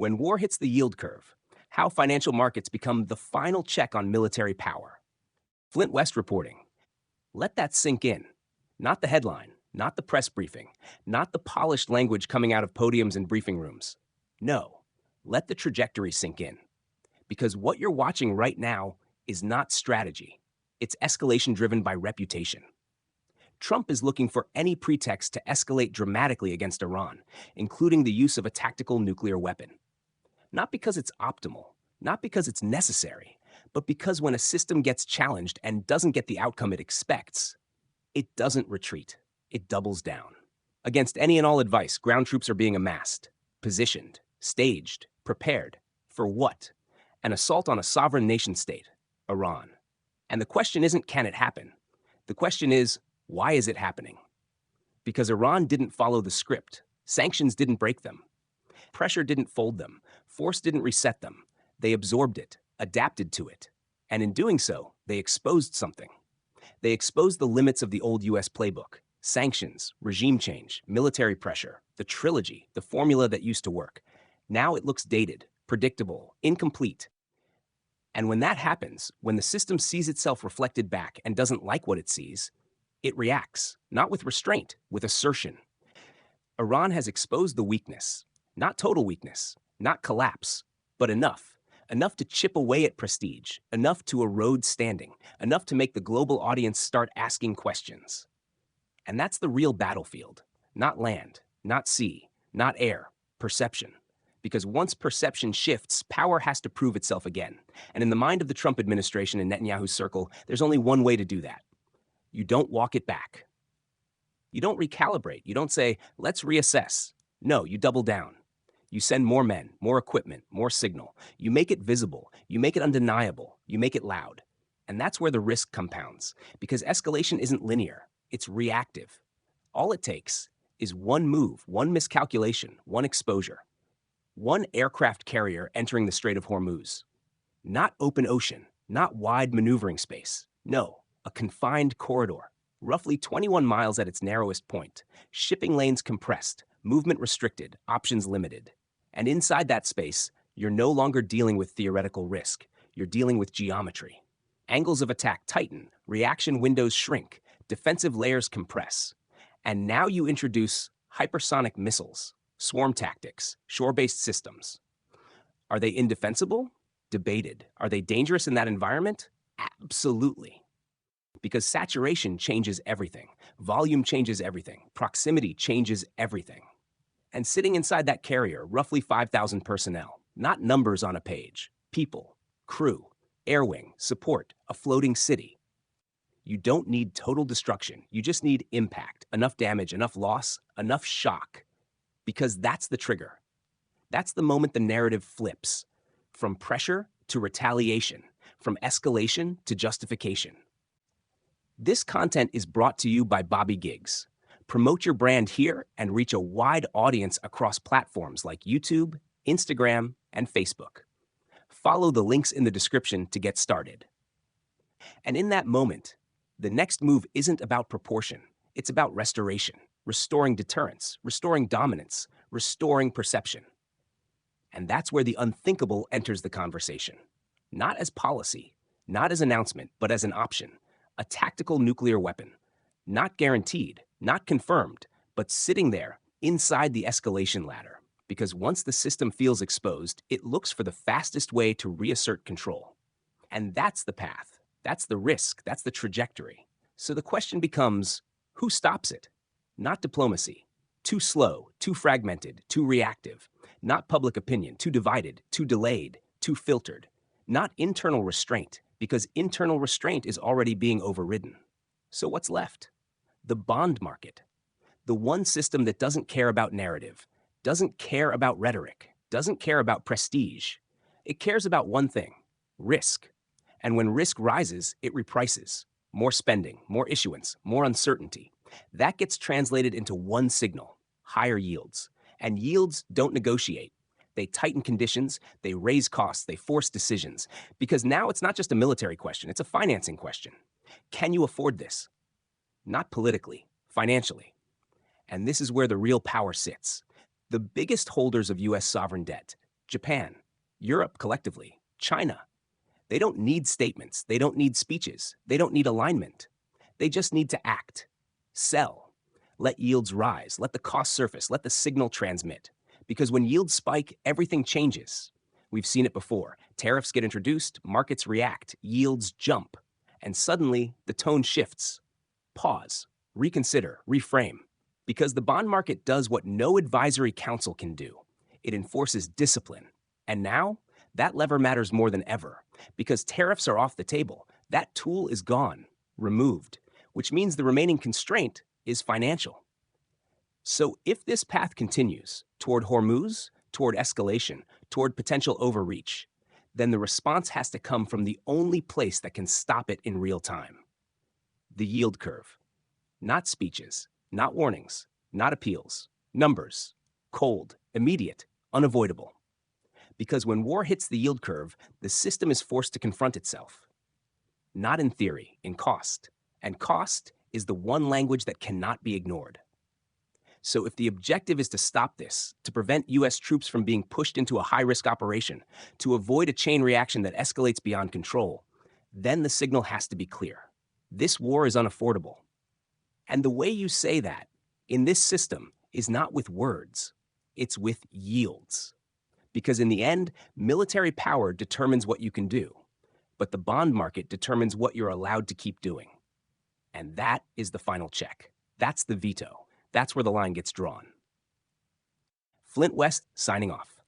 When war hits the yield curve, how financial markets become the final check on military power. Flint West reporting. Let that sink in. Not the headline, not the press briefing, not the polished language coming out of podiums and briefing rooms. No, let the trajectory sink in. Because what you're watching right now is not strategy. It's escalation driven by reputation. Trump is looking for any pretext to escalate dramatically against Iran, including the use of a tactical nuclear weapon. Not because it's optimal, not because it's necessary, but because when a system gets challenged and doesn't get the outcome it expects, it doesn't retreat, it doubles down. Against any and all advice, ground troops are being amassed, positioned, staged, prepared. For what? An assault on a sovereign nation state, Iran. And the question isn't, can it happen? The question is, why is it happening? Because Iran didn't follow the script. Sanctions didn't break them. Pressure didn't fold them. Force didn't reset them. They absorbed it, adapted to it. And in doing so, they exposed something. They exposed the limits of the old US playbook. Sanctions, regime change, military pressure, the trilogy, the formula that used to work. Now it looks dated, predictable, incomplete. And when that happens, when the system sees itself reflected back and doesn't like what it sees, it reacts, not with restraint, with assertion. Iran has exposed the weakness, not total weakness, not collapse, but enough to chip away at prestige, enough to erode standing, enough to make the global audience start asking questions. And that's the real battlefield, not land, not sea, not air, perception. Because once perception shifts, power has to prove itself again. And in the mind of the Trump administration and Netanyahu's circle, there's only one way to do that. You don't walk it back. You don't recalibrate. You don't say, let's reassess. No, you double down. You send more men, more equipment, more signal. You make it visible. You make it undeniable. You make it loud. And that's where the risk compounds, because escalation isn't linear. It's reactive. All it takes is one move, one miscalculation, one exposure. One aircraft carrier entering the Strait of Hormuz. Not open ocean, not wide maneuvering space. No, a confined corridor, roughly 21 miles at its narrowest point, shipping lanes compressed, movement restricted, options limited. And inside that space, you're no longer dealing with theoretical risk. You're dealing with geometry. Angles of attack tighten, reaction windows shrink, defensive layers compress. And now you introduce hypersonic missiles, swarm tactics, shore-based systems. Are they indefensible? Debated. Are they dangerous in that environment? Absolutely. Because saturation changes everything. Volume changes everything. Proximity changes everything. And sitting inside that carrier, roughly 5,000 personnel, not numbers on a page, people, crew, air wing, support, a floating city. You don't need total destruction. You just need impact, enough damage, enough loss, enough shock. Because that's the trigger. That's the moment the narrative flips, from pressure to retaliation, from escalation to justification. This content is brought to you by Bobby Giggs. Promote your brand here and reach a wide audience across platforms like YouTube, Instagram, and Facebook. Follow the links in the description to get started. And in that moment, the next move isn't about proportion. It's about restoration, restoring deterrence, restoring dominance, restoring perception. And that's where the unthinkable enters the conversation. Not as policy, not as announcement, but as an option. A tactical nuclear weapon. Not guaranteed, not confirmed, but sitting there inside the escalation ladder. Because once the system feels exposed, it looks for the fastest way to reassert control. And that's the path. That's the risk. That's the trajectory. So the question becomes, who stops it? Not diplomacy. Too slow, too fragmented, too reactive. Not public opinion, too divided, too delayed, too filtered. Not internal restraint, because internal restraint is already being overridden. So what's left? The bond market. The one system that doesn't care about narrative, doesn't care about rhetoric, doesn't care about prestige. It cares about one thing, risk. And when risk rises, it reprices. More spending, more issuance, more uncertainty. That gets translated into one signal, higher yields. And yields don't negotiate. They tighten conditions, they raise costs, they force decisions. Because now it's not just a military question, it's a financing question. Can you afford this? Not politically, financially. And this is where the real power sits. The biggest holders of US sovereign debt, Japan, Europe collectively, China. They don't need statements. They don't need speeches. They don't need alignment. They just need to act, sell, let yields rise, let the cost surface, let the signal transmit. Because when yields spike, everything changes. We've seen it before. Tariffs get introduced, markets react, yields jump, and suddenly the tone shifts. Pause, reconsider, reframe. Because the bond market does what no advisory council can do. It enforces discipline. And now, that lever matters more than ever. Because tariffs are off the table, that tool is gone, removed, which means the remaining constraint is financial. So if this path continues toward Hormuz, toward escalation, toward potential overreach, then the response has to come from the only place that can stop it in real time. The yield curve. Not speeches, not warnings, not appeals, numbers, cold, immediate, unavoidable. Because when war hits the yield curve, the system is forced to confront itself. Not in theory, in cost. And cost is the one language that cannot be ignored. So if the objective is to stop this, to prevent U.S. troops from being pushed into a high-risk operation, to avoid a chain reaction that escalates beyond control, then the signal has to be clear. This war is unaffordable. And the way you say that, in this system, is not with words. It's with yields. Because in the end, military power determines what you can do, but the bond market determines what you're allowed to keep doing. And that is the final check. That's the veto. That's where the line gets drawn. Flint West signing off.